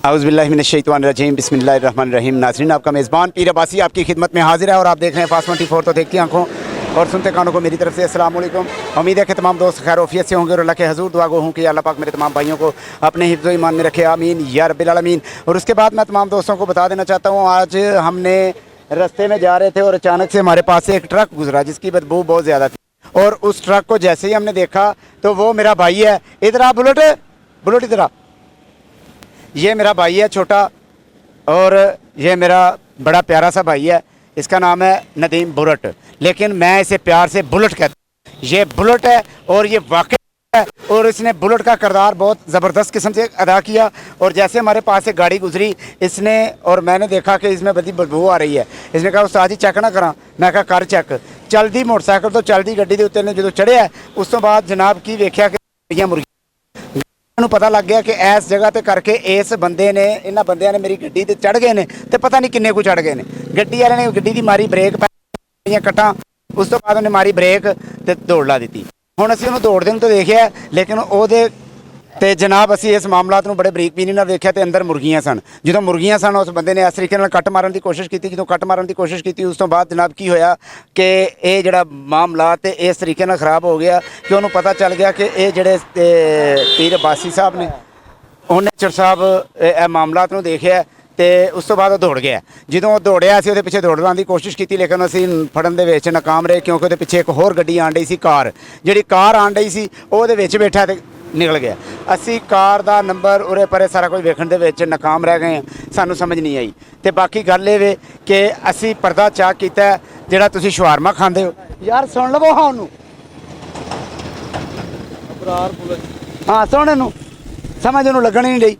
औज़ुबिल्लाहिमिनश्शैतानिर्रजीम बिस्मिल्लाहिर्रहमानिर्रहीम। नाज़रीन, आपका मेज़बान पीर अब्बासी आपकी खिदमत में हाजिर है और आप देख रहे हैं फास्ट 24। तो देखती आंखों और सुनते कानों को मेरी तरफ से अस्सलाम वालेकुम। उम्मीद है कि तमाम दोस्त खैर आफियत से होंगे और अल्लाह के हजूर दुआ गो हूँ कि अल्लाह पाक मेरे तमाम भाइयों को अपने हिफ्ज़ व ईमान में रखे, आमीन या रब्बिल आलमीन। और उसके बाद मैं तमाम दोस्तों को बता देना चाहता हूँ, आज हमने रास्ते में जा रहे थे और अचानक से हमारे पास से एक ट्रक गुजरा जिसकी बदबू बहुत ज़्यादा थी। और उस ट्रक को जैसे ही हमने देखा तो वो मेरा भाई है। इधर आ बुलेट, बुलेट इधर आ। ये मेरा भाई है छोटा और ये मेरा बड़ा प्यारा सा भाई है, इसका नाम है नदीम बुलेट, लेकिन मैं इसे प्यार से बुलेट कहता हूँ। ये बुलेट है और ये वाकई है और इसने बुलेट का किरदार बहुत ज़बरदस्त किस्म से अदा किया। और जैसे हमारे पास से गाड़ी गुजरी इसने और मैंने देखा कि इसमें बड़ी बदबू आ रही है। इसने कहा उस्ताद जी चेक ना करा, मैं कहा कर चेक। चलती मोटरसाइकिल तो चलती गड्डी के उत्ते ने जो चढ़िया उस तो बाद जनाब की वेख्या कि मुर्गियां ਨੂੰ पता लग गया कि इस जगह ते करके इस बंदे ने इन्होंने बंदियां ने मेरी गड्डी ते चढ़ गए ने ते पता नहीं किन्ने को चढ़ गए ने। गड्डी वाले ने गड्डी की मारी ब्रेक कट्टा, उस तो बाद उन्हें मारी ब्रेक ते दौड़ ला दी। हुण असीं उहनूं दौड़दे तो देखिया, लेकिन ओहदे ते जनाब असीं इस मामलात नूं बड़े बरीक बीनी नाल देखिया ते अंदर मुर्गियां सन। जो मुर्गियां सन उस बंदे ने इस तरीके नाल कट मारन की कोशिश की। जो कट मारन की कोशिश की उस तो बाद जनाब की होया कि ये जिहड़ा मामला ते इस तरीके नाल खराब हो गया कि उन्होंने पता चल गया कि ये जिहड़े पीर अब्बासी साहब ने उन्हें चर साहब यह मामलात नूं देखिया तो उस तो बाद दौड़ गया। जो दौड़िया असीं उहदे पिछे दौड़न की कोशिश की, लेकिन असीं फड़न दे विच नाकाम रहे क्योंकि उहदे पिछे एक होर गड्डी आण डई सी, कार जिहड़ी कार आण डई सी उहदे विच बैठा ते निकल गया। असी कार का नंबर उरे परे सारा कुछ वेखण दे विच नाकाम रह गए, सानू समझ नहीं आई। तो बाकी गल ये कि असी पर्दा चाक किया जिहड़ा तुसीं शवारमा खांदे हो। यार सुन लवो हाँ उन्होंने, हाँ सुन इनू समझ उन्होंने लगन ही नहीं रही।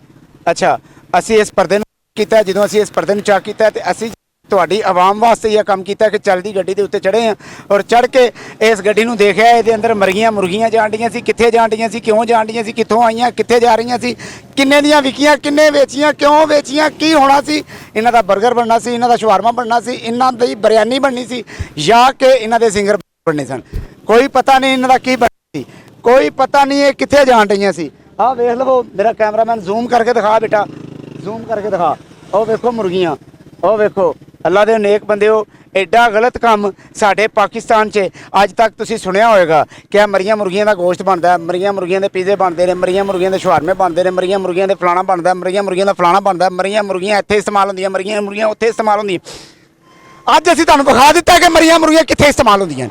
अच्छा असी इस पर्दे किया, जो असी इस पर्दे चाक किया तो असी तुहाडी आवाम वास्ते यह काम किया कि चलती गड्डी के उत्ते चढ़े हैं और चढ़ के इस गड्डी नूं देखिया ये अंदर मरियां मुर्गियां जान डियां सी, कित्थे जान डियां सी, क्यों जान डियां सी, कित्थों आईयां, कित्थे जा रही सी, किन्ने दियां विकियां, किन्ने वेचियां, क्यों वेचियां, की होना सी, इन्हां दा बर्गर बनना सी, इन्हां दा शवारमा बनना सी, इन्हां दी बिरयानी बननी सी या कि इन्हां दे सिंगर बनने सन। कोई पता नहीं इन्हां दा की बनना सी, कोई पता नहीं ये कित्थे जान डियां सी। आ वेख लवो मेरा कैमरामैन जूम करके दिखा बेटा, जूम करके दिखा। ओ वेखो मुर्गियां, ओ वेखो अल्लाह दे नेक बंदे हो। एडा गलत काम साडे पाकिस्तान च अज तक तुसीं सुनिया होएगा कि मरियां मुर्गियां का गोश्त बनता है, मरियां मुर्गियां के पीजे बनते हैं, मरियां मुर्गियां के शवारमे बनते हैं, मरियां मुर्गियां के फलाना बनता है, मरियां मुर्गियां का फलाना बनता है, मरियां मुर्गियां इत्थे इस्तेमाल होंदियां, मरियां मुर्गियां उत्थे इस्तेमाल होंदियां। अज असीं तुहानूं विखा दित्ता कि मरियां मुर्गियां कित्थे इस्तेमाल होंदियां।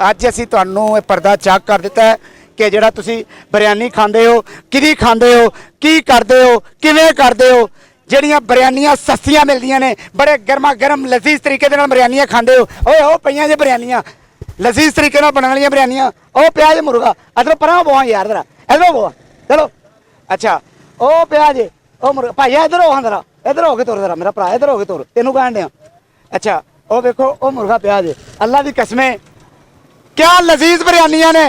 अज असीं तुहानूं पर्दा चाक कर दिता है कि जिहड़ा तुसीं बिरयानी खांदे हो, किहदी खांदे हो, की करदे हो, किवें करदे हो। ਜਿਹੜੀਆਂ ਬਿਰਿਆਨੀਆਂ सस्तियां मिलदियां ने, बड़े गर्मा गर्म लजीज तरीके ਦੇ ਨਾਲ ਬਿਰਿਆਨੀਆਂ ਖਾਂਦੇ ਹੋ। ਓਏ ਉਹ ਪਈਆਂ ਜੇ ਬਿਰਿਆਨੀਆਂ लजीज तरीके ਨਾਲ ਬਣਨ ਵਾਲੀਆਂ ਬਿਰਿਆਨੀਆਂ, ਉਹ ਪਿਆ ਜੇ ਮੁਰਗਾ ਅਦਰ ਪਰਾਂ ਬੋਹਾਂ ਯਾਰ ਜਰਾ ਇਧਰੋਂ ਬੋਹਾਂ ਚਲੋ। ਅੱਛਾ ਉਹ ਪਿਆ ਜੇ ਉਹ ਮੁਰਗਾ ਭਾਈ ਇਧਰ ਹੋ, ਜਰਾ ਇਧਰ ਹੋ ਕੇ ਤੁਰ, ਜਰਾ ਮੇਰਾ ਭਰਾ ਇਧਰ ਹੋ ਕੇ ਤੁਰ, ਤੈਨੂੰ ਕਹਿਣ ਡਿਆ। ਅੱਛਾ ਉਹ ਵੇਖੋ ਉਹ ਮੁਰਗਾ ਪਿਆ ਜੇ, ਅੱਲਾ ਦੀ ਕਸਮੇ क्या लजीज बिरयानियां ने,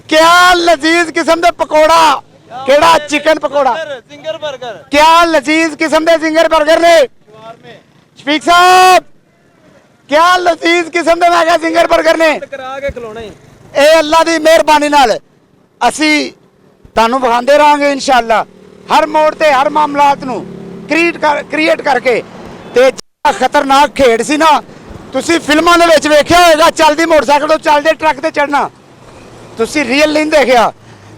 क्या लजीज किस्म दे पकौड़ा, केड़ा चिकन पकौड़ा, जिंगर बर्गर, क्या लजीज किस्म दे जिंगर बर्गर ने शफीक साहब, क्या लजीज किस्म दे मैं जिंगर बर्गर ने करा के खिलाउणे। ए अल्लाह दी मेहरबानी नाल असी तुहानूं विखांदे रहांगे इंशाअल्लाह हर मोड़ ते हर मामलात नूं क्रिएट करके। ते खतरनाक खेड सी ना, तुसीं फिल्मां दे विच वेखिया होएगा चलदी मोटरसाइकिल तो चलदे ट्रक ते चढ़ना, तुसीं रियल नहीं देखिया।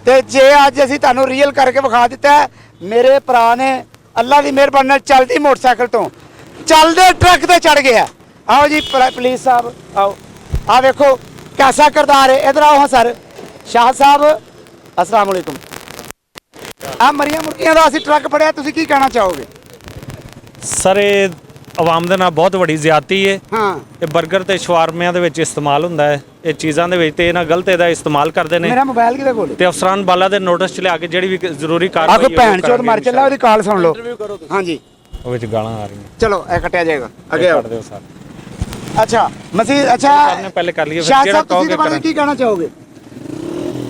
तो जे अज असीं तुहानूं रियल करके विखा दिता है, मेरे भरा ने अल्लाह की मेहरबानी नाल चलदी मोटरसाइकिल तो चलदे ट्रक ते चढ़ गया। आओ जी पुलिस साहब आओ, आ वेखो कैसा किरदार है। इधर आओ हाँ सर शाह साहब अस्सलाम वालेकुम। आ मरियां मुर्गियां दा असीं ट्रक फड़िया, तुसीं की कहना चाहोगे? सर ये आवाम ਦੇ ਨਾਲ ਬਹੁਤ ਵੱਡੀ ਜ਼ਿਆਦਤੀ ਹੈ। ਇਹ 버ਗਰ ਤੇ ਸ਼ਵਾਰਮਿਆਂ ਦੇ ਵਿੱਚ ਇਸਤੇਮਾਲ ਹੁੰਦਾ ਹੈ, ਇਹ ਚੀਜ਼ਾਂ ਦੇ ਵਿੱਚ ਤੇ ਇਹਨਾਂ ਗਲਤ ਇਹਦਾ ਇਸਤੇਮਾਲ ਕਰਦੇ ਨੇ। ਮੇਰਾ ਮੋਬਾਈਲ ਕਿਹਦੇ ਕੋਲ ਤੇ ਅਫਸਰਾਨ ਬਾਲਾ ਦੇ ਨੋਟਿਸ ਚ ਲਿਆ ਕੇ ਜਿਹੜੀ ਵੀ ਜ਼ਰੂਰੀ ਕਾਰਵਾਈ ਆਖੋ ਭੈਣ ਚੋਦ ਮਰ ਚੱਲਾ ਉਹਦੀ ਕਾਲ ਸੁਣ ਲਓ। ਹਾਂਜੀ ਉਹ ਵਿੱਚ ਗਾਲਾਂ ਆ ਰਹੀਆਂ, ਚਲੋ ਇਹ ਕੱਟਿਆ ਜਾਏਗਾ ਅੱਗੇ ਕੱਟ ਦਿਓ ਸਰ। ਅੱਛਾ ਮਸੀਹ ਅੱਛਾ ਨੇ ਪਹਿਲੇ ਕਰ ਲਈਏ, ਸ਼ਾਹ ਜਿਹੜਾ ਸਾਹਿਬ ਤੁਸੀਂ ਇਹਦੇ ਬਾਰੇ ਕੀ ਕਹਿਣਾ ਚਾਹੋਗੇ?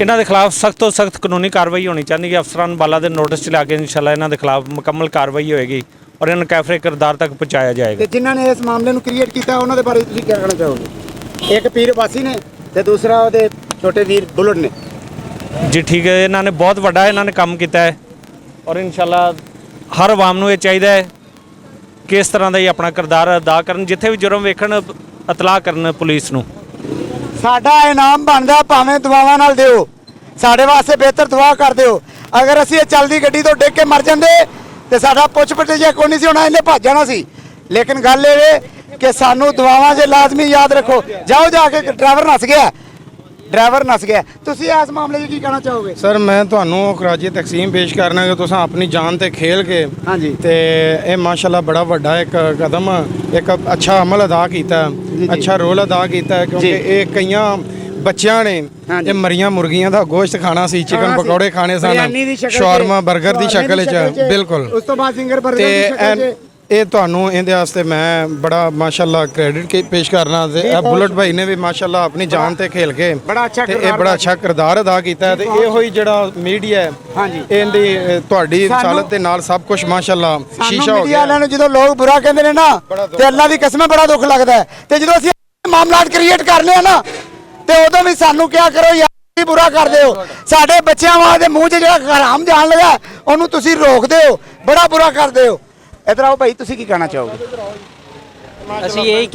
ਇਹਨਾਂ ਦੇ ਖਿਲਾਫ ਸਖਤ ਤੋਂ ਸਖਤ ਕਾਨੂੰਨੀ ਕਾਰਵਾਈ ਹੋਣੀ ਚਾਹੀਦੀ ਹੈ। ਅਫਸਰਾਨ ਬਾਲਾ ਦੇ ਨੋਟਿਸ ਚ ਲਿਆ ਕੇ ਇਨਸ਼ਾਅੱਲਾ ਇਹਨਾਂ ਦੇ ਖਿਲਾਫ ਮੁਕੰਮਲ ਕਾਰਵਾਈ ਹੋਏਗੀ और इन कैफरे किरदार तक पहुँचाया जाएगा। जिन्होंने इस मामले को क्रिएट किया उन्होंने बारे तुसीं क्या कहना चाहोगे? एक पीर अब्बासी ने ते दूसरा छोटे वीर बुलेट ने। जी ठीक है, इन्होंने बहुत बड़ा इन्होंने काम किया है ਔਰ ਇਨਸ਼ਾਅੱਲਾ ਹਰ ਆਵਾਮ ਨੂੰ ਇਹ ਚਾਹੀਦਾ ਹੈ ਕਿ ਇਸ ਤਰ੍ਹਾਂ ਦਾ ਹੀ ਆਪਣਾ ਕਿਰਦਾਰ ਅਦਾ ਕਰਨ, ਜਿੱਥੇ ਵੀ ਜੁਰਮ ਵੇਖਣ ਇਤਲਾਹ ਕਰਨ ਪੁਲਿਸ ਨੂੰ। ਸਾਡਾ ਇਨਾਮ ਬਣਦਾ ਭਾਵੇਂ ਦੁਆਵਾਂ ਨਾਲ ਦਿਓ, ਸਾਡੇ ਵਾਸਤੇ ਬਿਹਤਰ ਦੁਆ ਕਰ ਦਿਓ। ਅਗਰ ਅਸੀਂ ਇਹ ਚੱਲਦੀ ਗੱਡੀ ਤੋਂ ਡਿੱਗ ਕੇ ਮਰ ਜਾਂਦੇ ਤੇ ਸਾਡਾ ਪੁੱਛ ਪਟਿਆ ਕੋਈ ਨਹੀਂ ਸੀ ਹੋਣਾ, ਇਹਨੇ ਭੱਜ ਜਾਣਾ ਸੀ। ਲੇਕਿਨ ਗੱਲ ਇਹ ਵੇ ਕਿ ਸਾਨੂੰ ਦੁਆਵਾਂ 'ਚ ਲਾਜ਼ਮੀ ਯਾਦ ਰੱਖੋ। ਜਾਓ ਜਾ ਕੇ ਡਰਾਈਵਰ ਨਸ ਗਿਆ। ਤੁਸੀਂ ਇਸ ਮਾਮਲੇ 'ਚ ਕੀ ਕਹਿਣਾ ਚਾਹੋਗੇ? ਸਰ ਮੈਂ ਤੁਹਾਨੂੰ ਖਰਾਜੀ ਤਕਸੀਮ ਪੇਸ਼ ਕਰਨਾ ਕਿ ਤੁਸੀਂ ਆਪਣੀ ਜਾਨ ਤੇ ਖੇਲ ਕੇ ਹਾਂਜੀ ਤੇ ਇਹ ਮਾਸ਼ਾਅੱਲਾ ਬੜਾ ਵੱਡਾ ਇੱਕ ਕਦਮ, ਇੱਕ ਅੱਛਾ ਅਮਲ ਅਦਾ ਕੀਤਾ, ਅੱਛਾ ਰੋਲ ਅਦਾ ਕੀਤਾ, ਕਿਉਂਕਿ ਇਹ ਕਈਆਂ ਬੱਚਿਆਂ ਨੇ ਇਹ ਮਰੀਆਂ ਮੁਰਗੀਆਂ ਦਾ ਗੋਸ਼ਤ ਖਾਣਾ ਸੀ, ਚਿਕਨ ਪਕੌੜੇ ਖਾਣੇ ਸਨ, ਸ਼ਾਰਮਾ 버ਗਰ ਦੀ ਸ਼ਕਲ 'ਚ, ਬਿਲਕੁਲ। ਉਸ ਤੋਂ ਬਾਅਦ ਸਿੰਗਰ 버ਗਰ ਦੀ ਸ਼ਕਲ 'ਚ। ਇਹ ਤੁਹਾਨੂੰ ਇਹਦੇ ਵਾਸਤੇ ਮੈਂ ਬੜਾ ਮਾਸ਼ਾਅੱਲਾ ਕ੍ਰੈਡਿਟ ਪੇਸ਼ ਕਰਨਾ ਤੇ ਇਹ ਬੁਲਟ ਭਾਈ ਨੇ ਵੀ ਮਾਸ਼ਾਅੱਲਾ ਆਪਣੀ ਜਾਨ ਤੇ ਖੇਲ ਕੇ ਤੇ ਇਹ ਬੜਾ ਅੱਛਾ ਕਿਰਦਾਰ ਅਦਾ ਕੀਤਾ ਤੇ ਇਹੋ ਹੀ ਜਿਹੜਾ ਮੀਡੀਆ ਹੈ ਹਾਂਜੀ ਇਹਦੀ ਤੁਹਾਡੀ ਰਿਸਾਲਤ ਦੇ ਨਾਲ ਸਭ ਕੁਝ ਮਾਸ਼ਾਅੱਲਾ ਸ਼ੀਸ਼ਾ ਹੋ ਮੀਡੀਆ ਗਿਆ। ਵਾਲਿਆਂ ਨੂੰ ਜਦੋਂ ਲੋਕ ਬੁਰਾ ਕਹਿੰਦੇ ਨੇ ਨਾ ਤੇ ਅੱਲਾ ਦੀ ਕਸਮ ਬੜਾ ਦੁੱਖ ਲੱਗਦਾ ਹੈ। ਤੇ ਜਦੋਂ ਅਸੀਂ ਮਾਮਲਾਤ ਕ੍ਰੀਏਟ ਕਰ ਲਿਆ ਨਾ ਤੇ ਉਦੋਂ ਵੀ ਸਾਨੂੰ ਕਿਹਾ ਕਰੋ ਯਾਰ ਬੁਰਾ ਕਰਦੇ ਹੋ। ਸਾਡੇ ਬੱਚਿਆਂ ਵਾਲੇ ਮੂੰਹ 'ਚ ਜਿਹੜਾ ਹਰਾਮ ਜਾਣ ਲੱਗਾ ਉਹਨੂੰ ਤੁਸੀਂ ਰੋਕਦੇ ਹੋ, ਬੜਾ ਬੁਰਾ ਕਰਦੇ ਹੋ। इधर आओ भाई, तुसी की कहना चाहोगे? ਅਸੀਂ यही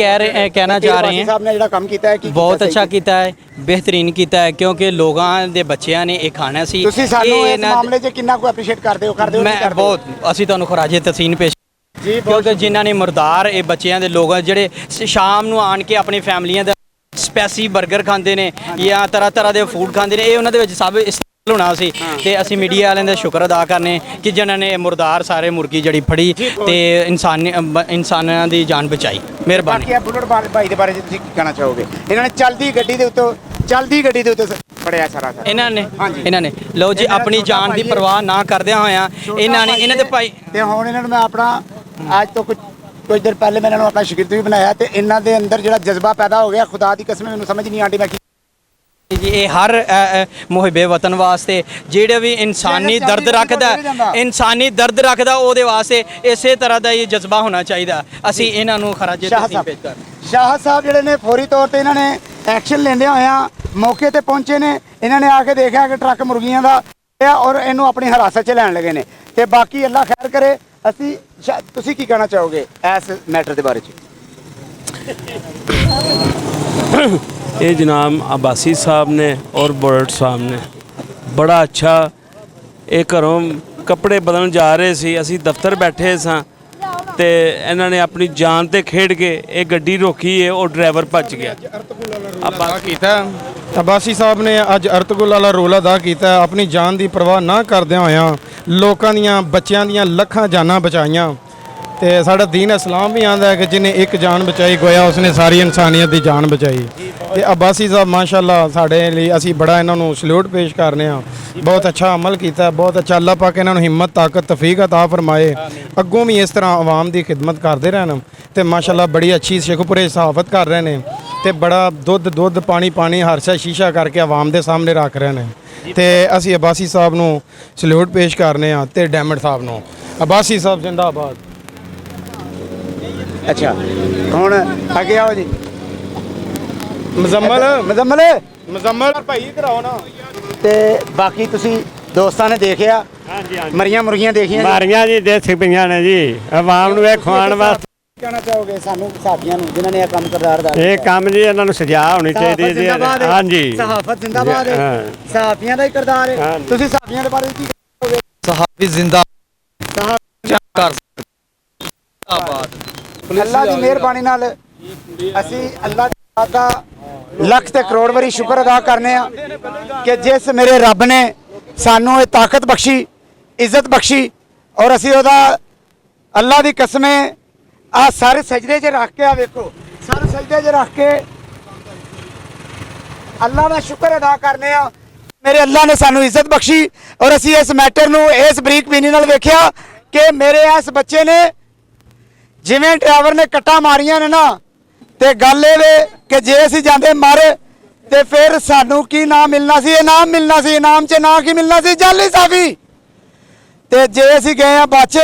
कहना चाह रहे हैं साहब ने ਜਿਹੜਾ ਕੰਮ ਕੀਤਾ ਹੈ ਕੀ ਬਹੁਤ ਅੱਛਾ ਕੀਤਾ ਹੈ, ਬਿਹਤਰੀਨ ਕੀਤਾ ਹੈ, ਕਿਉਂਕਿ ਲੋਕਾਂ ਦੇ ਬੱਚਿਆਂ ਨੇ ਇਹ ਖਾਣਾ ਸੀ। ਤੁਸੀਂ ਸਾਨੂੰ ਇਸ ਮਾਮਲੇ 'ਚ ਕਿੰਨਾ ਕੁ ਐਪਰੀਸ਼ੀਏਟ ਕਰਦੇ ਹੋ? ਮੈਂ ਬਹੁਤ, ਅਸੀਂ ਤੁਹਾਨੂੰ ਖਰਾਜੇ ਤਸੀਨ ਪੇਸ਼ ਜੀ, ਕਿਉਂਕਿ ਜਿਨ੍ਹਾਂ ਨੇ ਮੁਰਦਾਰ ਇਹ ਬੱਚਿਆਂ ਦੇ ਲੋਕ ਜਿਹੜੇ ਸ਼ਾਮ ਨੂੰ ਆਣ ਕੇ ਆਪਣੀ ਫੈਮਲੀਆਂ ਦਾ ਸਪੈਸੀ 버ਗਰ ਖਾਂਦੇ ਨੇ ਜਾਂ ਤਰ੍ਹਾਂ ਦੇ ਫੂਡ ਖਾਂਦੇ ਨੇ, ਇਹ ਉਹਨਾਂ ਦੇ ਵਿੱਚ ਸਭ ਹੋਣਾ ਸੀ। ਤੇ ਅਸੀਂ ਮੀਡੀਆ ਵਾਲਿਆਂ ਦਾ ਸ਼ੁਕਰ ਅਦਾ ਕਰਨੇ ਕਿ ਜਿਨ੍ਹਾਂ ਨੇ ਮੁਰਦਾਰ ਸਾਰੇ ਮੁਰਗੀ ਜੜੀ ਫੜੀ ਤੇ ਇਨਸਾਨਾਂ ਦੀ ਜਾਨ ਬਚਾਈ। ਮਿਹਰਬਾਨੀ। ਬਾਕੀ ਬੁਲਟ ਭਾਈ ਦੇ ਬਾਰੇ ਤੁਸੀਂ ਕੀ ਕਹਿਣਾ ਚਾਹੋਗੇ? ਇਹਨਾਂ ਨੇ ਚਲਦੀ ਗੱਡੀ ਦੇ ਉੱਤੇ ਫੜਿਆ ਸਾਰਾ ਇਹਨਾਂ ਨੇ ਲਓ ਜੀ ਆਪਣੀ ਜਾਨ ਦੀ ਪਰਵਾਹ ਨਾ ਕਰਦਿਆਂ ਹੋਇਆਂ ਇਹਨਾਂ ਦੇ ਭਾਈ ਤੇ ਹੁਣ ਇਹਨਾਂ ਨੂੰ ਮੈਂ ਆਪਣਾ ਅੱਜ ਤੋਂ ਕੁਝ ਦਿਨ ਪਹਿਲੇ ਮੈਂ ਇਹਨਾਂ ਨੂੰ ਆਪਣਾ ਸ਼ਾਗਿਰਦ ਵੀ ਬਣਾਇਆ ਤੇ ਇਹਨਾਂ ਦੇ ਅੰਦਰ ਜਿਹੜਾ ਜਜ਼ਬਾ ਪੈਦਾ ਹੋ ਗਿਆ, ਖੁਦਾ ਦੀ ਕਸਮ ਮੈਨੂੰ ਸਮਝ ਨਹੀਂ ਆਂਦੀ ਮੈਂ ਜੀ। ਇਹ ਹਰ ਮੁਹਿੱਬੇ ਵਤਨ ਵਾਸਤੇ ਜਿਹੜਾ ਵੀ ਇਨਸਾਨੀ ਦਰਦ ਰੱਖਦਾ ਉਹਦੇ ਵਾਸਤੇ ਇਸੇ ਤਰ੍ਹਾਂ ਦਾ ਇਹ ਜਜ਼ਬਾ ਹੋਣਾ ਚਾਹੀਦਾ। ਅਸੀਂ ਇਹਨਾਂ ਨੂੰ ਖਰਾਜੇ ਤਸੀਮ ਪੇਸ਼ ਕਰ ਸ਼ਾਹ ਸਾਹਿਬ ਜਿਹੜੇ ਨੇ ਫੌਰੀ ਤੌਰ ਤੇ ਇਹਨਾਂ ਨੇ ਐਕਸ਼ਨ ਲੈਂਦਿਆਂ ਹੋਇਆਂ ਮੌਕੇ ਤੇ ਪਹੁੰਚੇ ਨੇ। ਇਹਨਾਂ ਨੇ ਆ ਕੇ ਦੇਖਿਆ ਕਿ ਟਰੱਕ ਮੁਰਗੀਆਂ ਦਾ ਔਰ ਇਹਨੂੰ ਆਪਣੀ ਹਿਰਾਸਤ 'ਚ ਲੈਣ ਲੱਗੇ ਨੇ। ਤੇ ਬਾਕੀ ਅੱਲਾ ਖੈਰ ਕਰੇ। ਅਸੀਂ ਤੁਸੀਂ ਕੀ ਕਹਿਣਾ ਚਾਹੋਗੇ ਇਸ ਮੈਟਰ ਦੇ ਬਾਰੇ 'ਚ? ਇਹ ਜਨਾਬ ਅਬਾਸੀ ਸਾਹਿਬ ਨੇ ਔਰ ਬੁਲਟ ਸਾਹਿਬ ਨੇ ਬੜਾ ਅੱਛਾ, ਇਹ ਘਰੋਂ ਕੱਪੜੇ ਬਦਲਣ ਜਾ ਰਹੇ ਸੀ, ਅਸੀਂ ਦਫ਼ਤਰ ਬੈਠੇ ਸਾਂ ਤੇ ਇਹਨਾਂ ਨੇ ਆਪਣੀ ਜਾਨ ਤੇ ਖੇਡ ਕੇ ਇਹ ਗੱਡੀ ਰੋਕੀ ਹੈ, ਉਹ ਡਰਾਈਵਰ ਭੱਜ ਗਿਆ। ਅਬਾਸੀ ਸਾਹਿਬ ਨੇ ਅੱਜ ਅਰਤਗੁਲ ਵਾਲਾ ਰੋਲ ਅਦਾ ਕੀਤਾ, ਆਪਣੀ ਜਾਨ ਦੀ ਪਰਵਾਹ ਨਾ ਕਰਦਿਆਂ ਹੋਇਆਂ ਲੋਕਾਂ ਦੀਆਂ ਬੱਚਿਆਂ ਦੀਆਂ ਲੱਖਾਂ ਜਾਨਾਂ ਬਚਾਈਆਂ। ਤੇ ਸਾਡਾ ਦੀਨ ਇਸਲਾਮ ਵੀ ਆਂਦਾ ਹੈ ਕਿ ਜਿਹਨੇ ਇੱਕ ਜਾਨ ਬਚਾਈ ਗੋਇਆ ਉਸਨੇ ਸਾਰੀ ਇਨਸਾਨੀਅਤ ਦੀ ਜਾਨ ਬਚਾਈ। ਤੇ ਅਬਾਸੀ ਸਾਹਿਬ ਮਾਸ਼ਾਅੱਲਾ ਸਾਡੇ ਲਈ ਅਸੀਂ ਬੜਾ ਇਹਨਾਂ ਨੂੰ ਸਲੂਟ ਪੇਸ਼ ਕਰਨੇ ਆ। ਬਹੁਤ ਅੱਛਾ ਅਮਲ ਕੀਤਾ, ਬਹੁਤ ਅੱਛਾ। ਅੱਲਾਹ ਪਾਕ ਇਹਨਾਂ ਨੂੰ ਹਿੰਮਤ, ਤਾਕਤ, ਤੌਫੀਕ ਅਤਾ ਫਰਮਾਏ, ਅੱਗੋਂ ਵੀ ਇਸ ਤਰ੍ਹਾਂ ਆਵਾਮ ਦੀ ਖਿਦਮਤ ਕਰਦੇ ਰਹਿਣ। ਤੇ ਮਾਸ਼ਾਅੱਲਾ ਬੜੀ ਅੱਛੀ ਸ਼ਿਖਪੁਰੇ ਸਹਾਫਤ ਕਰ ਰਹੇ ਨੇ ਤੇ ਬੜਾ ਦੁੱਧ ਪਾਣੀ ਹਰ ਸ਼ੀਸ਼ਾ ਕਰਕੇ ਆਵਾਮ ਦੇ ਸਾਹਮਣੇ ਰੱਖ ਰਹੇ ਨੇ। ਤੇ ਅਸੀਂ ਅਬਾਸੀ ਸਾਹਿਬ ਨੂੰ ਸਲੂਟ ਪੇਸ਼ ਕਰਨੇ ਆ ਤੇ ਡੈਮਡ ਸਾਹਿਬ ਨੂੰ। ਅਬਾਸੀ ਸਾਹਿਬ ਜਿੰਦਾਬਾਦ। ਅੱਛਾ ਹੁਣ ਅੱਗੇ ਆਓ ਜੀ। ਮੁਜ਼ੰਮਲ ਭਾਈ ਕਰਾਓ ਨਾ। ਤੇ ਬਾਕੀ ਤੁਸੀਂ ਦੋਸਤਾਂ ਨੇ ਦੇਖਿਆ ਮਰੀਆਂ ਮੁਰਗੀਆਂ ਦੇਖੀਆਂ ਮਾਰੀਆਂ ਜੀ ਦੇਸੀ ਪਈਆਂ ਨੇ ਜੀ, ਆਵਾਮ ਨੂੰ ਇਹ ਖਵਾਉਣ ਵਾਸਤੇ। ਕਹਿਣਾ ਚਾਹੋਗੇ ਸਾਨੂੰ ਸਾਥੀਆਂ ਨੂੰ ਜਿਨ੍ਹਾਂ ਨੇ ਇਹ ਕੰਮ ਕਰਦਾਰ ਦਾ ਇਹ ਕੰਮ ਜੀ ਇਹਨਾਂ ਨੂੰ ਸਜ਼ਾ ਹੋਣੀ ਚਾਹੀਦੀ ਹੈ ਜੀ। ਹਾਂਜੀ, ਸਹਾਫਤ ਜ਼ਿੰਦਾਬਾਦ ਹੈ, ਸਾਥੀਆਂ ਦਾ ਹੀ ਕਰਦਾਰ ਹੈ। ਤੁਸੀਂ ਸਾਥੀਆਂ ਦੇ ਬਾਰੇ ਕੀ ਕਹੋਗੇ? ਸਹਾਫੀ ਜ਼ਿੰਦਾ ਕਰ ਅੱਲਾ ਦੀ ਮਿਹਰਬਾਨੀ ਨਾਲ ਅਸੀਂ ਅੱਲਾ ਦਾ ਲੱਖ ਤੇ ਕਰੋੜ ਵਾਰੀ ਸ਼ੁਕਰ ਅਦਾ ਕਰਨੇ ਆ ਕਿ ਜਿਸ ਮੇਰੇ ਰੱਬ ਨੇ ਸਾਨੂੰ ਇਹ ਤਾਕਤ ਬਖਸ਼ੀ, ਇੱਜ਼ਤ ਬਖਸ਼ੀ ਔਰ ਅਸੀਂ ਉਹਦਾ ਅੱਲਾ ਦੀ ਕਸਮੇ ਆ ਸਾਰੇ ਸਜਦੇ 'ਚ ਰੱਖ ਕੇ ਆ ਵੇਖੋ, ਸਾਰੇ ਸਜਦੇ 'ਚ ਰੱਖ ਕੇ ਅੱਲਾ ਦਾ ਸ਼ੁਕਰ ਅਦਾ ਕਰਨੇ ਆ। ਮੇਰੇ ਅੱਲਾ ਨੇ ਸਾਨੂੰ ਇੱਜ਼ਤ ਬਖਸ਼ੀ ਔਰ ਅਸੀਂ ਇਸ ਮੈਟਰ ਨੂੰ ਇਸ ਬਰੀਕ ਬੀਨੀ ਨਾਲ ਵੇਖਿਆ ਕਿ ਮੇਰੇ ਇਸ ਬੱਚੇ ਨੇ ਜਿਵੇਂ ਡਰਾਈਵਰ ਨੇ ਕੱਟਾਂ ਮਾਰੀਆਂ ਨੇ ਨਾ, ਤੇ ਗੱਲ ਇਹ ਵੇ ਕਿ ਜੇ ਅਸੀਂ ਜਾਂਦੇ ਮਰ ਤੇ ਫਿਰ ਸਾਨੂੰ ਕੀ ਨਾਮ ਮਿਲਣਾ ਸੀ? ਇਨਾਮ ਮਿਲਣਾ ਸੀ। ਇਨਾਮ 'ਚ ਨਾ ਕੀ ਮਿਲਣਾ ਸੀ? ਜਾਲੀ ਸਾਫੀ। ਤੇ ਜੇ ਅਸੀਂ ਗਏ ਆ ਬਚ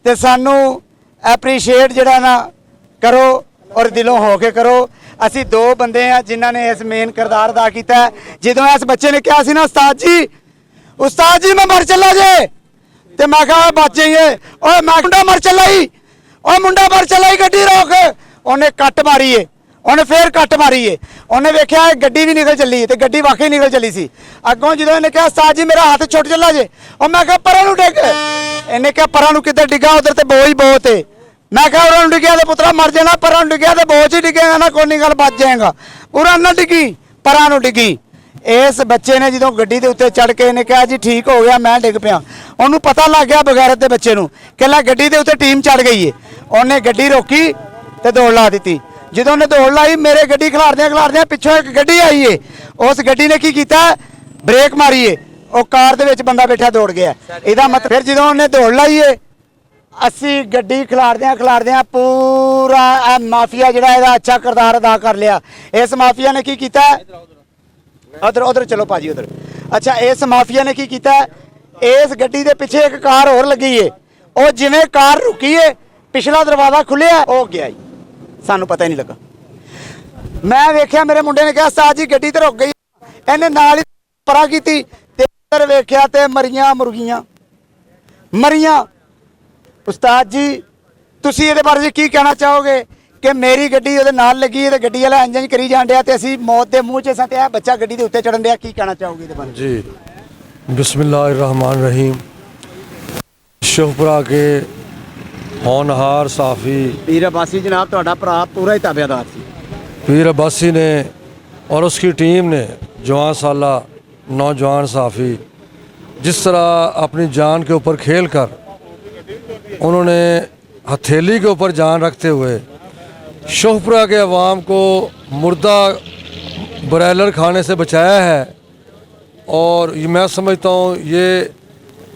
ਤੇ ਸਾਨੂੰ ਐਪਰੀਸ਼ੀਏਟ ਜਿਹੜਾ ਨਾ ਕਰੋ ਔਰ ਦਿਲੋਂ ਹੋ ਕੇ ਕਰੋ। ਅਸੀਂ ਦੋ ਬੰਦੇ ਆ ਜਿਨ੍ਹਾਂ ਨੇ ਇਸ ਮੇਨ ਕਿਰਦਾਰ ਅਦਾ ਕੀਤਾ। ਜਦੋਂ ਇਸ ਬੱਚੇ ਨੇ ਕਿਹਾ ਸੀ ਨਾ ਉਸਤਾਦ ਜੀ ਮੈਂ ਮਰ ਚੱਲਾ ਜੇ, ਤੇ ਮੈਂ ਕਿਹਾ ਓਏ ਬਚ ਜਾਈਏ, ਓਏ ਮੈਂ ਮੁੰਡਾ ਮਰ ਚੱਲਾ ਈ, ਓਏ ਮੁੰਡਾ ਮਰ ਚੱਲਾ ਈ, ਗੱਡੀ ਰੋਕ। ਉਹਨੇ ਕੱਟ ਮਾਰੀ ਏ, ਉਹਨੇ ਫੇਰ ਕੱਟ ਮਾਰੀ ਏ। ਉਹਨੇ ਵੇਖਿਆ ਇਹ ਗੱਡੀ ਵੀ ਨਿਕਲ ਚੱਲੀ ਤੇ ਗੱਡੀ ਵਾਕਈ ਨਿਕਲ ਚੱਲੀ ਸੀ। ਅੱਗੋਂ ਜਦੋਂ ਇਹਨੇ ਕਿਹਾ ਉਸਤਾਦ ਜੀ ਮੇਰਾ ਹੱਥ ਛੁੱਟ ਚੱਲਾ ਜੇ, ਉਹ ਮੈਂ ਕਿਹਾ ਪਰਾਂ ਨੂੰ ਡਿੱਗ। ਇਹਨੇ ਕਿਹਾ ਪਰਾਂ ਨੂੰ ਕਿੱਧਰ ਡਿੱਗਾ, ਉਧਰ ਤੇ ਬੋਝ ਬਹੁਤ ਏ। ਮੈਂ ਕਿਹਾ ਉਰਾਂ ਨੂੰ ਡਿੱਗਿਆ ਤੇ ਪੁੱਤਰਾ ਮਰ ਜਾਣਾ, ਪਰਾਂ ਨੂੰ ਡਿੱਗਿਆ ਤੇ ਬੋਝ ਹੀ ਡਿੱਗੇਗਾ ਨਾ, ਕੋਈ ਨਹੀਂ ਗੱਲ ਬਚ ਜਾਏਗਾ। ਉਰਾਂ ਨਾ ਡਿੱਗੀ, ਪਰਾਂ ਨੂੰ ਡਿੱਗੀ। ਇਸ ਬੱਚੇ ਨੇ ਜਦੋਂ ਗੱਡੀ ਦੇ ਉੱਤੇ ਚੜ ਕੇ ਇਹਨੇ ਕਿਹਾ ਜੀ ਠੀਕ ਹੋ ਗਿਆ ਮੈਂ ਡਿੱਗ ਪਿਆ, ਉਹਨੂੰ ਪਤਾ ਲੱਗ ਗਿਆ ਬਗੈਰਤ ਦੇ ਬੱਚੇ ਨੂੰ ਕਿ ਲੈ ਗੱਡੀ ਦੇ ਉੱਤੇ ਟੀਮ ਚੜ ਗਈ ਏ। ਉਹਨੇ ਗੱਡੀ ਰੋਕੀ ਤੇ ਦੌੜ ਲਾ ਦਿੱਤੀ। ਜਦੋਂ ਉਹਨੇ ਦੌੜ ਲਾਈ ਮੇਰੇ ਗੱਡੀ ਖਿਲਾਰਦਿਆਂ ਪਿੱਛੋਂ ਇੱਕ ਗੱਡੀ ਆਈ ਏ। ਉਸ ਗੱਡੀ ਨੇ ਕੀ ਕੀਤਾ, ਬ੍ਰੇਕ ਮਾਰੀ ਏ, ਉਹ ਕਾਰ ਦੇ ਵਿੱਚ ਬੰਦਾ ਬੈਠਾ ਦੌੜ ਗਿਆ। ਇਹਦਾ ਮਤਲਬ ਫਿਰ ਜਦੋਂ ਉਹਨੇ ਦੌੜ ਲਾਈ ਏ ਅਸੀਂ ਗੱਡੀ ਖਿਲਾਰਦਿਆਂ ਪੂਰਾ ਇਹ ਮਾਫੀਆ ਜਿਹੜਾ ਇਹਦਾ ਅੱਛਾ ਕਿਰਦਾਰ ਅਦਾ ਕਰ ਲਿਆ। ਇਸ ਮਾਫੀਆ ਨੇ ਕੀ ਕੀਤਾ, ਉਧਰ ਚਲੋ ਭਾਜੀ ਉਧਰ। ਅੱਛਾ ਇਸ ਮਾਫੀਆ ਨੇ ਕੀ ਕੀਤਾ, ਇਸ ਗੱਡੀ ਦੇ ਪਿੱਛੇ ਇੱਕ ਕਾਰ ਹੋਰ ਲੱਗੀ ਏ। ਉਹ ਜਿਵੇਂ ਕਾਰ ਰੁਕੀ ਏ ਪਿਛਲਾ ਦਰਵਾਜ਼ਾ ਖੁੱਲਿਆ ਉਹ ਗਿਆ ਈ, ਸਾਨੂੰ ਪਤਾ ਹੀ ਨਹੀਂ ਲੱਗਾ। ਮੈਂ ਵੇਖਿਆ ਮੇਰੇ ਮੁੰਡੇ ਨੇ ਕਿਹਾ ਉਸਤਾਦ ਜੀ ਗੱਡੀ ਤੇ ਰੁਕ ਗਈ। ਇਹਨੇ ਨਾਲ ਹੀ ਪਰਾਂ ਕੀਤੀ ਤੇ ਇੱਧਰ ਵੇਖਿਆ ਤੇ ਮਰੀਆਂ ਮੁਰਗੀਆਂ ਮਰੀਆਂ। ਉਸਤਾਦ ਜੀ ਤੁਸੀਂ ਇਹਦੇ ਬਾਰੇ ਕੀ ਕਹਿਣਾ ਚਾਹੋਗੇ ਕਿ ਮੇਰੀ ਗੱਡੀ ਉਹਦੇ ਨਾਲ ਲੱਗੀ ਤੇ ਗੱਡੀ ਵਾਲਾ ਇੰਜਨ ਕਰੀ ਜਾਣ ਡਿਆ ਤੇ ਅਸੀਂ ਮੌਤ ਦੇ ਮੂੰਹ 'ਚ ਸਾਂ ਤੇ ਇਹ ਬੱਚਾ ਗੱਡੀ ਦੇ ਉੱਤੇ ਚੜਨ ਡਿਆ, ਕੀ ਕਹਿਣਾ ਚਾਹੋਗੇ ਇਹਦੇ ਬਾਰੇ? जी बिस्मिल्लाहिर्रहमानिर्रहीम। ਸ਼ੋਹਪੁਰਾ के होनहार साफ़ी ਪੀਰ ਅਬਾਸੀ ਜਨਾਬ ਤੁਹਾਡਾ ਭਰਾ ਪੂਰਾ ਹੀ ਤਾਬੇਦਾਰ ਸੀ। पीर अब्बासी ने और उसकी टीम ने जवान साला नौजवान साफ़ी जिस तरह अपनी जान के ऊपर खेल कर उन्होंने हथेली के ऊपर जान रखते हुए शोहपुरा के अवाम को मुर्दा ब्रॉयलर खाने से बचाया है। और ये मैं समझता हूँ ये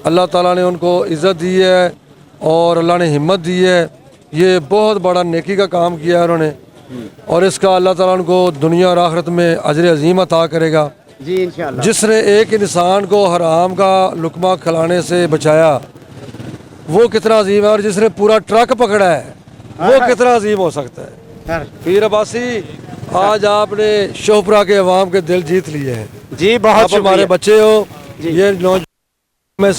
अल्लाह ताला ने उनको इज़्ज़त दी है और अल्लाह ने हिम्मत दी है। ये बहुत बड़ा नेकी का काम किया है उन्होंने और इसका अल्लाह ताला उनको दुनिया और आखिरत में अजर अजीम अता करेगा। जी इंशाल्लाह। जिसने एक इंसान को हराम का लुकमा खिलाने से बचाया वो कितना अजीम है, और जिसने पूरा ट्रक पकड़ा है वो कितना अजीम हो सकता है। पीर अब्बासी आज आपने शोहपुरा के अवाम के दिल जीत लिए हैं। जी बहुत आप हमारे बच्चे हो। ये नौजवान में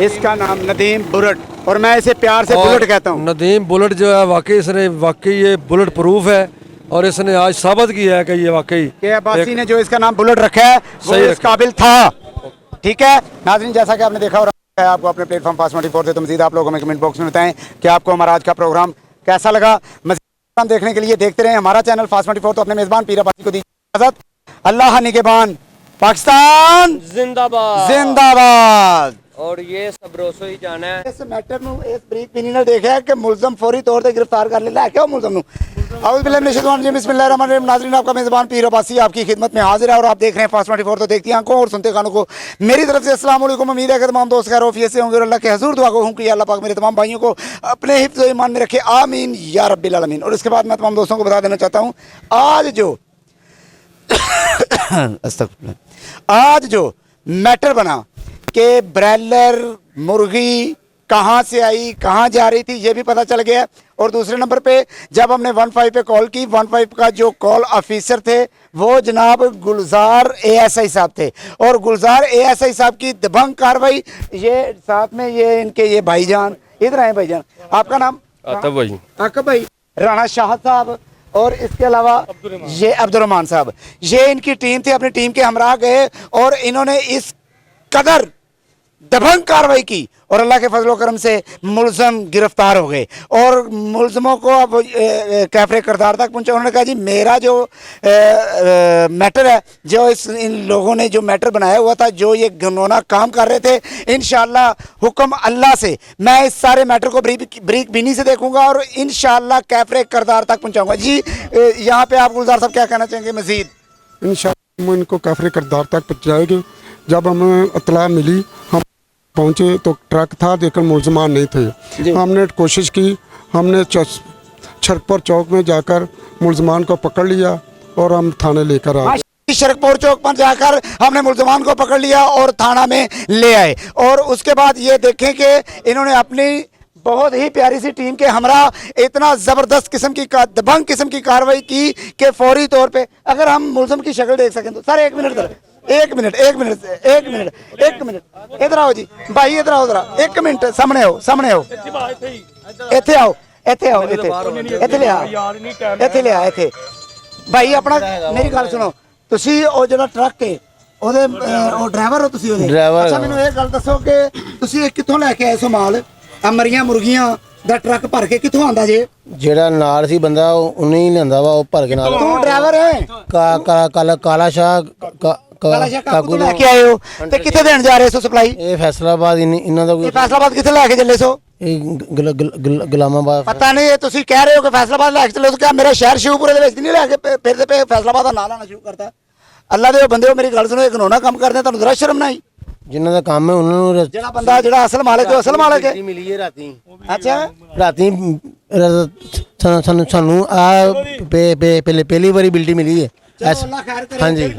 इसका नाम नदीम बुलेट और मैं इसे प्यार से बुलेट कहता हूँ। नदीम बुलेट जो है वाकई ये बुलेट प्रूफ है और इसने आज साबित किया है कि ये वाकई कि अब्बासी ने जो इसका नाम बुलेट रखा है वो सही इस काबिल था। ठीक है नाज़रीन, जैसा कि आपने देखा और आपको अपने प्लेटफॉर्म फास्ट 24 से तो मज़ीद आप लोगों में कमेंट बॉक्स में बताएं कि आपको हमारा आज का प्रोग्राम कैसा लगा। मज़ीद प्रोग्राम देखने के लिए देखते रहें हमारा चैनल फास्ट 24। तो अपने मेज़बान पीर अब्बासी को दीजिए इजाज़त। अल्लाह निगहबान, पाकिस्तान जिंदाबाद। जिंदाबाद। और ये सबरोसो ही जाना है। इस मैटर ਨੂੰ ਇਸ ਬਰੀਕ ਬੀਨੀ ਨਾਲ ਦੇਖਿਆ ਕਿ ਮੁਲਜ਼ਮ ਫੌਰੀ ਤੌਰ ਤੇ गिरफ्तार कर ले क्या मुलजम ਨੂੰ। आउज़ बिल्लाहि मिनश शैतानिर रजीम, बिस्मिल्लाहिर्रहमानिर्रहीम। नाज़रीन आपका मेज़बान पीर अब्बासी आपकी खिदमत में हाजिर है और आप देख रहे हैं फास्ट 24। तो देखती आंखों और सुनते कानों को मेरी तरफ से अस्सलाम वालेकुम। उम्मीद है कि तमाम दोस्त खैर औफियत से होंगे और अल्लाह के हजूर दुआ को हूँ कि अल्लाह पाक मेरे तमाम भाइयों को अपने हिफ्ज़ और ईमान में रखे, आमीन या रब्बिल आलमीन। और इसके बाद मैं तमाम दोस्तों को बता देना चाहता हूँ आज जो मैटर बना कि ब्रॉयलर मुर्गी कहाँ से आई कहाँ जा रही थी ये भी पता चल गया। और दूसरे नंबर पे जब हमने 15 पे कॉल की, 15 का जो कॉल ऑफिसर थे वो जनाब गुलजार ASI साहब थे। और गुलजार ASI साहब की दबंग कार्रवाई, ये साथ में ये इनके ये भाईजान इधर आए, भाईजान आपका नाम? आकब भाई, राणा शाह साहब और इसके अलावा ये अब्दुर्रहमान साहब, ये इनकी टीम थी। अपनी टीम के हमरा गए और इन्होंने इस कदर दबंग कार्रवाई की और अल्लाह के फजल करम से मुलजम गिरफ्तार हो गए। और मुलजमों को अब कैफरे किरदार तक पहुंचा। उन्होंने कहा जी मेरा जो मैटर है, जो इन लोगों ने जो मैटर बनाया हुआ था, जो ये घिनौना काम कर रहे थे, इंशाअल्लाह हुक्म अल्लाह से मैं इस सारे मैटर को ब्रीक बीनी से देखूंगा और इंशाअल्लाह कैफरे किरदार तक पहुँचाऊँगा। जी यहाँ पे आप गुलजार साहब क्या कहना चाहेंगे मज़ीद? इंशाअल्लाह हम इनको कैफरे किरदार तक पहुँचाएंगे। जब हमें इत्तला मिली हम पहुँचे तो ट्रक था लेकिन मुलजमान नहीं थे। हमने कोशिश की, हमने शरकपुर चौक में जाकर मुलजमान को पकड़ लिया और हम थाने लेकर आए। शरकपुर चौक पर जाकर हमने मुलजमान को पकड़ लिया और थाना में ले आए। और उसके बाद ये देखें कि इन्होंने अपनी बहुत ही प्यारी सी टीम के हमरा इतना ज़बरदस्त किस्म की दबंग किस्म की कार्रवाई की कि फौरी तौर पे अगर हम मुलजम की शक्ल देख सकें तो सर एक मिनट एक मिनट एक मिनट एक मिनट एक मिनट इधर आओ जी भाई इधर आओ जरा एक मिनट सामने आओ ਇੱਥੇ ਆਓ ਇੱਥੇ ਆਓ ਇੱਥੇ ਲਿਆ ਇੱਥੇ ਲਿਆ ਇੱਥੇ ਭਾਈ ਆਪਣਾ ਮੇਰੀ ਗੱਲ ਸੁਣੋ ਤੁਸੀਂ ਉਹ ਜਿਹੜਾ ਟਰੱਕ ਹੈ ਉਹਦੇ ਉਹ ਡਰਾਈਵਰ ਹੋ ਤੁਸੀਂ ਉਹਦੇ ਅੱਛਾ ਮੈਨੂੰ ਇਹ ਗੱਲ ਦੱਸੋ ਕਿ ਤੁਸੀਂ ਇਹ ਕਿੱਥੋਂ ਲੈ ਕੇ ਆਏ ਸੋ ਮਾਲ ਆ ਮਰੀਆਂ ਮੁਰਗੀਆਂ ਦਾ ਟਰੱਕ ਭਰ ਕੇ ਕਿੱਥੋਂ ਆਂਦਾ ਜੇ ਜਿਹੜਾ ਨਾਲ ਸੀ ਬੰਦਾ ਉਹਨੇ ਹੀ ਲਿਆਂਦਾ ਵਾ ਉਹ ਭਰ ਕੇ ਨਾਲ ਤੂੰ ਡਰਾਈਵਰ ਹੈ ਕਾਲਾ ਸ਼ਾਹ ਕਾਕੂ ਲੈ ਕੇ ਆਏ ਹੋ ਤੇ ਕਿੱਥੇ ਦੇਣ ਜਾ ਰਹੇ ਸੋ ਸਪਲਾਈ ਇਹ ਫੈਸਲਾਬਾਦ ਇਹਨਾਂ ਦਾ ਕੋਈ ਫੈਸਲਾਬਾਦ ਕਿੱਥੇ ਲੈ ਕੇ ਚੱਲੇ ਸੋ ਇਹ ਗੁਲਾਮਾਬਾਦ ਪਤਾ ਨਹੀਂ ਇਹ ਤੁਸੀਂ ਕਹਿ ਰਹੇ ਹੋ ਕਿ ਫੈਸਲਾਬਾਦ ਲੈ ਕੇ ਚੱਲੇ ਹੋ ਕਿਆ ਮੇਰਾ ਸ਼ਹਿਰ ਸ਼ਿਵਪੁਰੇ ਦੇ ਵਿੱਚ ਨਹੀਂ ਲੈ ਕੇ ਫਿਰਦੇ ਪਏ ਫੈਸਲਾਬਾਦ ਦਾ ਨਾਂ ਲੈਣਾ ਸ਼ੁਰੂ ਕਰਤਾ ਅੱਲਾ ਦੇ ਬੰਦੇ ਹੋ ਮੇਰੀ ਗੱਲ ਸੁਣੋ ਇਹ ਕਾਨੂੰਨਾ ਕੰਮ ਕਰਦੇ ਤੁਹਾਨੂੰ ਜ਼ਰਾ ਸ਼ਰਮ ਨਹੀਂ ਜਿਨ੍ਹਾਂ ਦਾ ਕੰਮ ਹੈ ਉਹਨਾਂ ਨੂੰ ਜਿਹੜਾ ਬੰਦਾ ਜਿਹੜਾ ਅਸਲ ਮਾਲਕ ਹੈ ਅਸਲ ਮਾਲਕ ਹੈ ਮਿਲੀ ਹੈ ਰਾਤੀ ਅੱਛਾ ਰਾਤੀ ਸਾਨੂੰ ਆ ਪਹਿਲੀ ਵਾਰੀ ਬਿਲਟੀ ਮਿਲੀ ਹੈ ਹਾਂਜੀ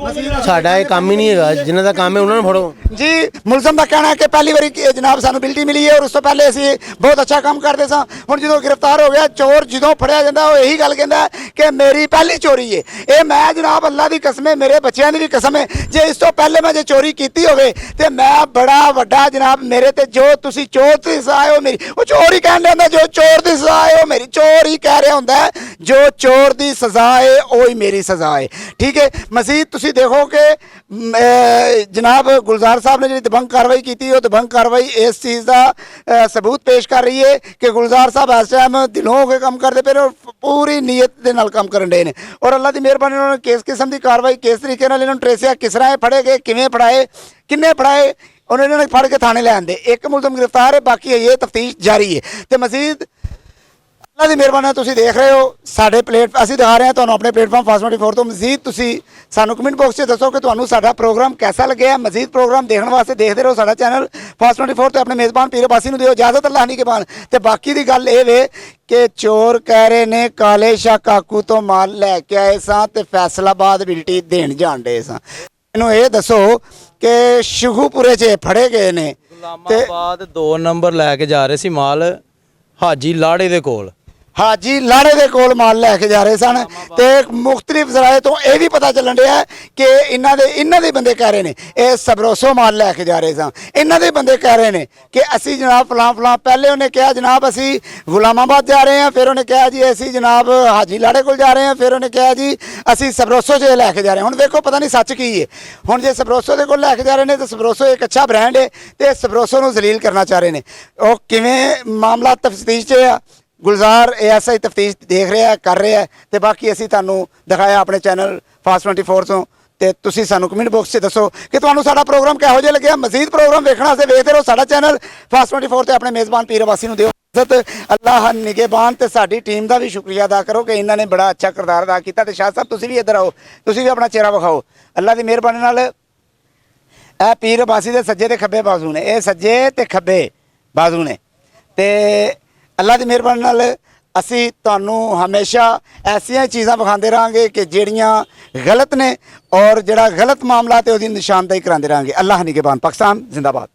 ਸਾਡਾ ਇਹ ਕੰਮ ਹੀ ਨਹੀਂ ਹੈਗਾ ਜਿਨ੍ਹਾਂ ਦਾ ਕੰਮ ਹੈ ਉਹਨਾਂ ਨੂੰ ਫੜੋ ਜੀ ਮੁਲਜ਼ਮ ਦਾ ਕਹਿਣਾ ਹੈ ਕਿ ਪਹਿਲੀ ਵਾਰੀ ਜਨਾਬ ਸਾਨੂੰ ਬਿਲਟੀ ਮਿਲੀ ਹੈ ਔਰ ਉਸ ਤੋਂ ਪਹਿਲੇ ਅਸੀਂ ਬਹੁਤ ਅੱਛਾ ਕੰਮ ਕਰਦੇ ਸਾਂ ਹੁਣ ਜਦੋਂ ਗ੍ਰਿਫਤਾਰ ਹੋ ਗਿਆ ਚੋਰ ਜਦੋਂ ਫੜਿਆ ਜਾਂਦਾ ਉਹ ਇਹੀ ਗੱਲ ਕਹਿੰਦਾ ਕਿ ਮੇਰੀ ਪਹਿਲੀ ਚੋਰੀ ਹੈ ਇਹ ਮੈਂ ਜਨਾਬ ਅੱਲਾ ਦੀ ਕਸਮ ਹੈ ਮੇਰੇ ਬੱਚਿਆਂ ਦੀ ਵੀ ਕਸਮ ਹੈ ਜੇ ਇਸ ਤੋਂ ਪਹਿਲੇ ਮੈਂ ਜੇ ਚੋਰੀ ਕੀਤੀ ਹੋਵੇ ਤੇ ਮੈਂ ਬੜਾ ਵੱਡਾ ਜਨਾਬ ਮੇਰੇ ਤੇ ਜੋ ਤੁਸੀਂ ਚੋਰ ਦੀ ਸਜ਼ਾ ਹੈ ਉਹ ਮੇਰੀ ਉਹ ਚੋਰ ਹੀ ਕਹਿਣ ਲੈਂਦਾ ਜੋ ਚੋਰ ਦੀ ਸਜ਼ਾ ਹੈ ਉਹ ਮੇਰੀ ਚੋਰ ਹੀ ਕਹਿ ਰਿਹਾ ਹੁੰਦਾ ਜੋ ਚੋਰ ਦੀ ਸਜ਼ਾ ਹੈ ਉਹ ਹੀ ਮੇਰੀ ਸਜ਼ਾ ਹੈ ठीक है मजीद तुसी देखो कि जनाब गुलजार साहब ने जी दबंग कार्रवाई की थी वो दबंग कार्रवाई इस चीज़ का सबूत पेश कर रही है कि गुलजार साहब इस टाइम दिलों के काम करते पे और पूरी नीयत के नाल काम करन डे ने और अल्लाह की मेहरबानी उन्होंने किस किस्म की कार्रवाई किस तरीके नाल इन्होंने ट्रेसिया किस तरह फड़े गए किवें फड़ाए किन्ने फड़ाए उन्होंने फड़ के थाने ले आंदे एक मुलजम गिरफ्तार है बाकी ये तफ्तीश जारी है तो मजीद ਅੱਲਾ ਦੀ ਮਿਹਰਬਾਨੀ ਤੁਸੀਂ ਦੇਖ ਰਹੇ ਹੋ ਸਾਡੇ ਅਸੀਂ ਦਿਖਾ ਰਹੇ ਹਾਂ ਤੁਹਾਨੂੰ ਆਪਣੇ ਪਲੇਟਫਾਰਮ ਫਾਸਟ 24 ਤੋਂ ਮਜ਼ੀਦ ਤੁਸੀਂ ਸਾਨੂੰ ਕਮੈਂਟ ਬਾਕਸ 'ਚ ਦੱਸੋ ਕਿ ਤੁਹਾਨੂੰ ਸਾਡਾ ਪ੍ਰੋਗਰਾਮ ਕਿਹਦਾ ਲੱਗਿਆ ਮਜ਼ੀਦ ਪ੍ਰੋਗਰਾਮ ਦੇਖਣ ਵਾਸਤੇ ਦੇਖਦੇ ਰਹੋ ਸਾਡਾ ਚੈਨਲ ਫਾਸਟ 24 ਤੇ ਆਪਣੇ ਮੇਜ਼ਬਾਨ ਪੀਰ ਅਬਾਸੀ ਨੂੰ ਦਿਓ ਇਜਾਜ਼ਤ ਅੱਲਾਹ ਨਹੀਂ ਕੇ ਬਾਨ ਤੇ ਬਾਕੀ ਦੀ ਗੱਲ ਇਹ ਵੇ ਕਿ ਚੋਰ ਕਹਿ ਰਹੇ ਨੇ ਕਾਲੇ ਸ਼ਾਹ ਕਾਕੂ ਤੋਂ ਮਾਲ ਲੈ ਕੇ ਆਏ ਸਾਂ ਤੇ ਫੈਸਲਾਬਾਦ ਬਿਲਟੀ ਦੇਣ ਜਾਣ ਡੇ ਸਾਂ ਮੈਨੂੰ ਇਹ ਦੱਸੋ ਕਿ ਸ਼ਿਖੂਪੁਰੇ 'ਚ ਫੜੇ ਗਏ ਨੇ ਤੇ ਬਾਅਦ 2 ਨੰਬਰ ਲੈ ਕੇ ਜਾ ਰਹੇ ਸੀ ਮਾਲ ਹਾਜੀ ਲਾੜੇ ਦੇ ਕੋਲ ਹਾਜੀ ਲਾੜੇ ਦੇ ਕੋਲ ਮਾਲ ਲੈ ਕੇ ਜਾ ਰਹੇ ਸਨ ਤੇ ਮੁxtਲਿਫ ਜ਼ਰਾਏ ਤੋਂ ਇਹ ਵੀ ਪਤਾ ਚੱਲਣ ਡਿਆ ਕਿ ਇਹਨਾਂ ਦੇ ਬੰਦੇ ਕਹਿ ਰਹੇ ਨੇ ਇਹ ਸਬਰੋਸੋ ਮਾਲ ਲੈ ਕੇ ਜਾ ਰਹੇ ਸਾਂ ਇਹਨਾਂ ਦੇ ਬੰਦੇ ਕਹਿ ਰਹੇ ਨੇ ਕਿ ਅਸੀਂ ਜਨਾਬ ਫਲਾਂ ਪਹਿਲੇ ਉਹਨੇ ਕਿਹਾ ਜਨਾਬ ਅਸੀਂ ਗੁਲਾਮਾਬਾਦ ਜਾ ਰਹੇ ਹਾਂ ਫਿਰ ਉਹਨੇ ਕਿਹਾ ਜੀ ਅਸੀਂ ਜਨਾਬ ਹਾਜੀ ਲਾੜੇ ਕੋਲ ਜਾ ਰਹੇ ਹਾਂ ਫਿਰ ਉਹਨੇ ਕਿਹਾ ਜੀ ਅਸੀਂ ਸਬਰੋਸੋ 'ਚ ਲੈ ਕੇ ਜਾ ਰਹੇ ਹਾਂ ਹੁਣ ਵੇਖੋ ਪਤਾ ਨਹੀਂ ਸੱਚ ਕੀ ਹੈ ਹੁਣ ਜੇ ਸਬਰੋਸੋ ਦੇ ਕੋਲ ਲੈ ਕੇ ਜਾ ਰਹੇ ਨੇ ਤਾਂ ਸਬਰੋਸੋ ਇੱਕ ਅੱਛਾ ਬ੍ਰਾਂਡ ਹੈ ਤੇ ਸਬਰੋਸੋ ਨੂੰ ਜ਼ਲੀਲ ਕਰਨਾ ਚਾਹ ਰਹੇ ਨੇ ਉਹ ਕਿਵੇਂ ਮਾਮਲਾ ਤਫਤੀਸ਼ 'ਚ ਆ ਗੁਲਜ਼ਾਰ ਐਸਆਈ ਤਫਤੀਸ਼ ਦੇਖ ਰਿਹਾ ਕਰ ਰਿਹਾ ਤੇ ਬਾਕੀ ਅਸੀਂ ਤੁਹਾਨੂੰ ਦਿਖਾਇਆ ਆਪਣੇ ਚੈਨਲ ਫਾਸਟ 24 ਤੋਂ ਤੇ ਤੁਸੀਂ ਸਾਨੂੰ ਕਮੈਂਟ ਬਾਕਸ 'ਚ ਦੱਸੋ ਕਿ ਤੁਹਾਨੂੰ ਸਾਡਾ ਪ੍ਰੋਗਰਾਮ ਕਿਹੋ ਜਿਹਾ ਲੱਗਿਆ ਮਜ਼ੀਦ ਪ੍ਰੋਗਰਾਮ ਵੇਖਣ ਵਾਸਤੇ ਵੇਖਦੇ ਰਹੋ ਸਾਡਾ ਚੈਨਲ ਫਾਸਟ 24 ਤੇ ਆਪਣੇ ਮੇਜ਼ਬਾਨ ਪੀਰ ਅਬਾਸੀ ਨੂੰ ਦਿਓ ਇੱਜ਼ਤ ਅੱਲਾਹ ਨਿਗਹਿਬਾਨ ਤੇ ਸਾਡੀ ਟੀਮ ਦਾ ਵੀ ਸ਼ੁਕਰੀਆ ਅਦਾ ਕਰੋ ਕਿ ਇਹਨਾਂ ਨੇ ਬੜਾ ਅੱਛਾ ਕਿਰਦਾਰ ਅਦਾ ਕੀਤਾ ਤੇ ਸ਼ਾਹ ਸਾਹਿਬ ਤੁਸੀਂ ਵੀ ਇੱਧਰ ਆਓ ਤੁਸੀਂ ਵੀ ਆਪਣਾ ਚਿਹਰਾ ਵਿਖਾਓ ਅੱਲਾਹ ਦੀ ਮਿਹਰਬਾਨੀ ਨਾਲ ਇਹ ਪੀਰ ਅਬਾਸੀ ਦੇ ਸੱਜੇ ਤੇ ਖੱਬੇ ਬਾਜ਼ੂ ਨੇ ਇਹ ਸੱਜੇ ਤੇ ਖੱਬੇ ਬਾਜ਼ੂ ਨੇ ਤੇ ਅੱਲਾ ਦੀ ਮਿਹਰਬਾਨੀ ਨਾਲ ਅਸੀਂ ਤੁਹਾਨੂੰ ਹਮੇਸ਼ਾ ਐਸੀਆਂ ਚੀਜ਼ਾਂ ਵਿਖਾਉਂਦੇ ਰਹਾਂਗੇ ਕਿ ਜਿਹੜੀਆਂ ਗਲਤ ਨੇ ਔਰ ਜਿਹੜਾ ਗਲਤ ਮਾਮਲਾ ਤੇ ਉਹਦੀ ਨਿਸ਼ਾਨਦੇਹੀ ਕਰਾਉਂਦੇ ਰਹਾਂਗੇ ਅੱਲਾਹ ਨਿਗਹਿਬਾਨ ਪਾਕਿਸਤਾਨ ਜ਼ਿੰਦਾਬਾਦ